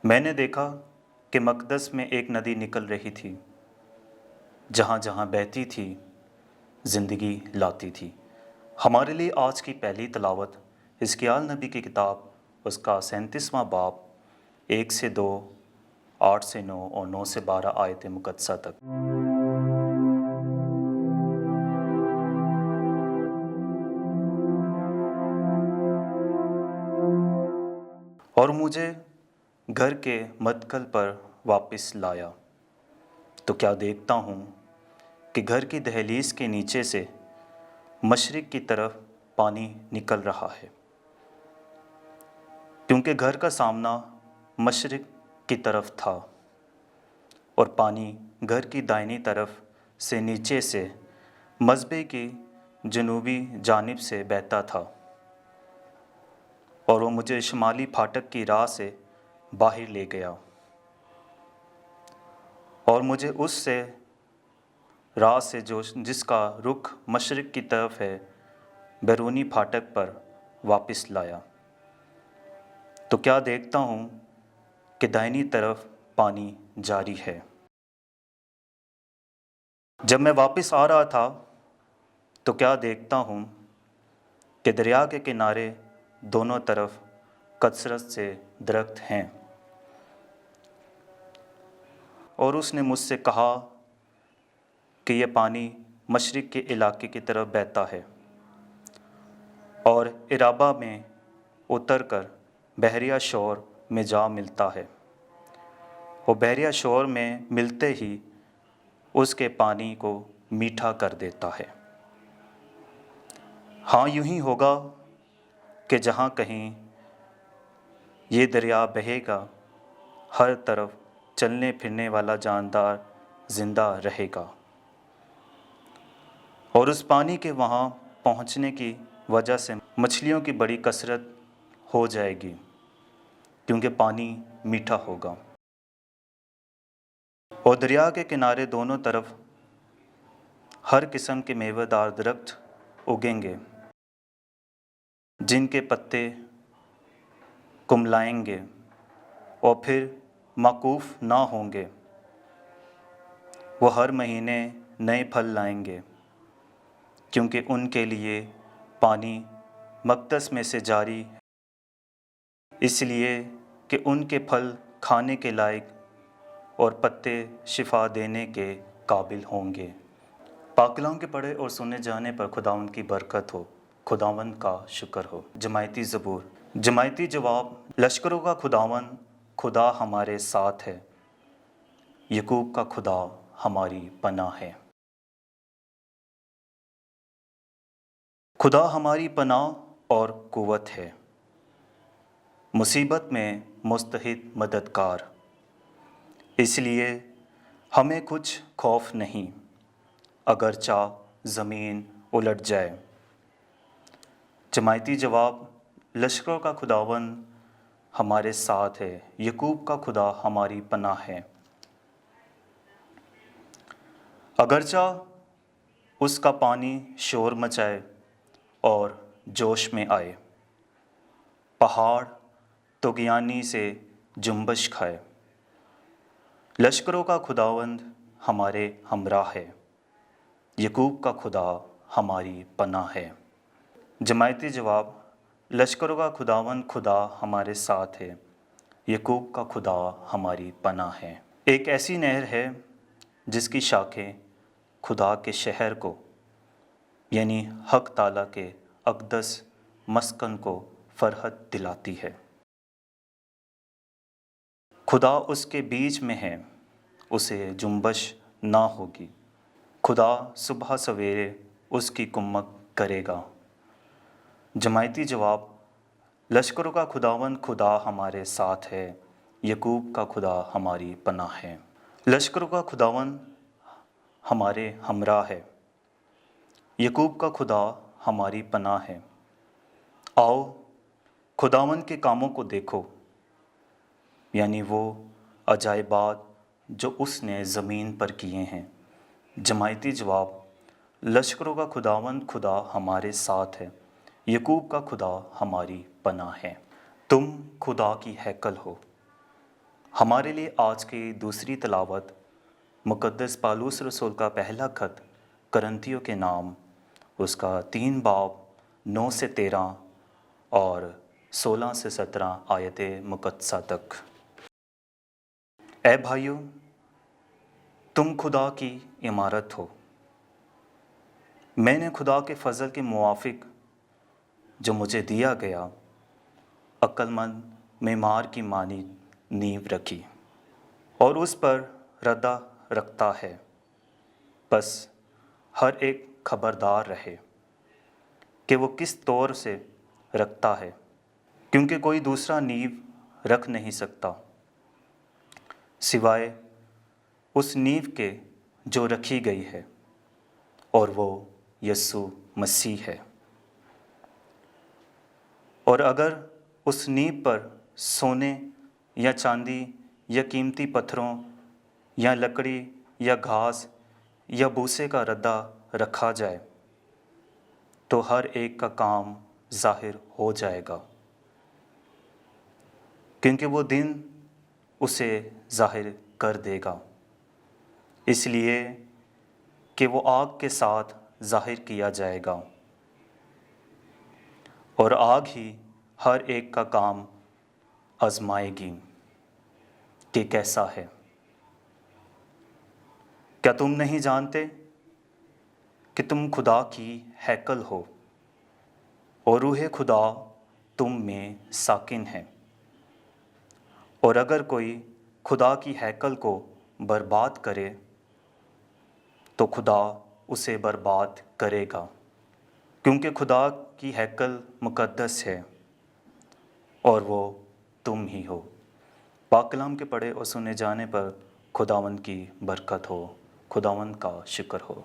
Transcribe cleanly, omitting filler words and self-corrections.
میں نے دیکھا کہ مقدس میں ایک ندی نکل رہی تھی، جہاں جہاں بہتی تھی زندگی لاتی تھی۔ ہمارے لیے آج کی پہلی تلاوت حزقیال نبی کی کتاب، اس کا 37واں باب، 1 سے 2، 8 سے 9 اور 9 سے 12 آیت مقدسہ تک۔ اور مجھے گھر کے مدخل پر واپس لایا، تو کیا دیکھتا ہوں کہ گھر کی دہلیز کے نیچے سے مشرق کی طرف پانی نکل رہا ہے، کیونکہ گھر کا سامنا مشرق کی طرف تھا، اور پانی گھر کی دائنی طرف سے نیچے سے مذبح کی جنوبی جانب سے بہتا تھا، اور وہ مجھے شمالی پھاٹک کی راہ سے باہر لے گیا، اور مجھے اس سے راہ سے جس کا رخ مشرق کی طرف ہے بیرونی پھاٹک پر واپس لایا، تو کیا دیکھتا ہوں کہ دائنی طرف پانی جاری ہے۔ جب میں واپس آ رہا تھا تو کیا دیکھتا ہوں کہ دریا کے کنارے دونوں طرف کثرت سے درخت ہیں، اور اس نے مجھ سے کہا کہ یہ پانی مشرق کے علاقے کی طرف بہتا ہے اور عرابہ میں اتر کر بحیرہ شور میں جا ملتا ہے، وہ بحیرہ شور میں ملتے ہی اس کے پانی کو میٹھا کر دیتا ہے۔ ہاں، یوں ہی ہوگا کہ جہاں کہیں یہ دریا بہے گا، ہر طرف چلنے پھرنے والا جاندار زندہ رہے گا، اور اس پانی کے وہاں پہنچنے کی وجہ سے مچھلیوں کی بڑی کثرت ہو جائے گی، کیونکہ پانی میٹھا ہوگا۔ اور دریا کے کنارے دونوں طرف ہر قسم کے میوہ دار درخت اگیں گے، جن کے پتے کملائیں گے اور پھر موقوف نہ ہوں گے۔ وہ ہر مہینے نئے پھل لائیں گے، کیونکہ ان کے لیے پانی مقدس میں سے جاری، اس لیے کہ ان کے پھل کھانے کے لائق اور پتے شفا دینے کے قابل ہوں گے۔ پاک کلام کے پڑھے اور سنے جانے پر خداوند کی برکت ہو، خداوند کا شکر ہو۔ جماعتی زبور۔ جماعتی جواب: لشکروں کا خداوند خدا ہمارے ساتھ ہے، یعقوب کا خدا ہماری پناہ ہے۔ خدا ہماری پناہ اور قوت ہے، مصیبت میں مستعد مددگار، اس لیے ہمیں کچھ خوف نہیں، اگرچہ زمین الٹ جائے۔ جماعتی جواب: لشکروں کا خداوند ہمارے ساتھ ہے، یعقوب کا خدا ہماری پناہ ہے۔ اگرچہ اس کا پانی شور مچائے اور جوش میں آئے، پہاڑ طغیانی سے جنبش کھائے، لشکروں کا خداوند ہمارے ہمراہ ہے، یعقوب کا خدا ہماری پناہ ہے۔ جماعتی جواب: لشکروں کا خداوند خدا ہمارے ساتھ ہے، یعقوب کا خدا ہماری پناہ ہے۔ ایک ایسی نہر ہے جس کی شاخیں خدا کے شہر کو، یعنی حق تعالیٰ کے اقدس مسکن کو فرحت دلاتی ہے۔ خدا اس کے بیچ میں ہے، اسے جنبش نہ ہوگی، خدا صبح سویرے اس کی کمک کرے گا۔ جماعتی جواب: لشکروں کا خداوند خدا ہمارے ساتھ ہے، یعقوب کا خدا ہماری پناہ ہے۔ لشکروں کا خداوند ہمارے ہمراہ ہے، یعقوب کا خدا ہماری پناہ ہے۔ آؤ خداوند کے کاموں کو دیکھو، یعنی وہ عجائبات جو اس نے زمین پر کیے ہیں۔ جماعتی جواب: لشکروں کا خداوند خدا ہمارے ساتھ ہے، یعقوب کا خدا ہماری پناہ ہے۔ تم خدا کی ہیکل ہو، ہمارے لیے آج کی دوسری تلاوت مقدس پالوس رسول کا پہلا خط کرنتھیوں کے نام، اس کا 3 باب 9 سے 13 اور 16 سے 17 آیت مقدسہ تک۔ اے بھائیو، تم خدا کی عمارت ہو، میں نے خدا کے فضل کے موافق جو مجھے دیا گیا عقل مند معمار کی مانند نیو رکھی اور اس پر ردہ رکھتا ہے۔ بس ہر ایک خبردار رہے کہ وہ کس طور سے رکھتا ہے، کیونکہ کوئی دوسرا نیو رکھ نہیں سکتا سوائے اس نیو کے جو رکھی گئی ہے، اور وہ یسوع مسیح ہے۔ اور اگر اس نیو پر سونے یا چاندی یا قیمتی پتھروں یا لکڑی یا گھاس یا بوسے کا ردہ رکھا جائے تو ہر ایک کا کام ظاہر ہو جائے گا، کیونکہ وہ دن اسے ظاہر کر دے گا، اس لیے کہ وہ آگ کے ساتھ ظاہر کیا جائے گا، اور آگ ہی ہر ایک کا کام آزمائے گی کہ کیسا ہے۔ کیا تم نہیں جانتے کہ تم خدا کی ہیکل ہو اور روح خدا تم میں ساکن ہے؟ اور اگر کوئی خدا کی ہیکل کو برباد کرے تو خدا اسے برباد کرے گا، کیونکہ خدا کی ہیکل مقدس ہے اور وہ تم ہی ہو۔ پاک کلام کے پڑھے اور سنے جانے پر خداوند کی برکت ہو، خداوند کا شکر ہو۔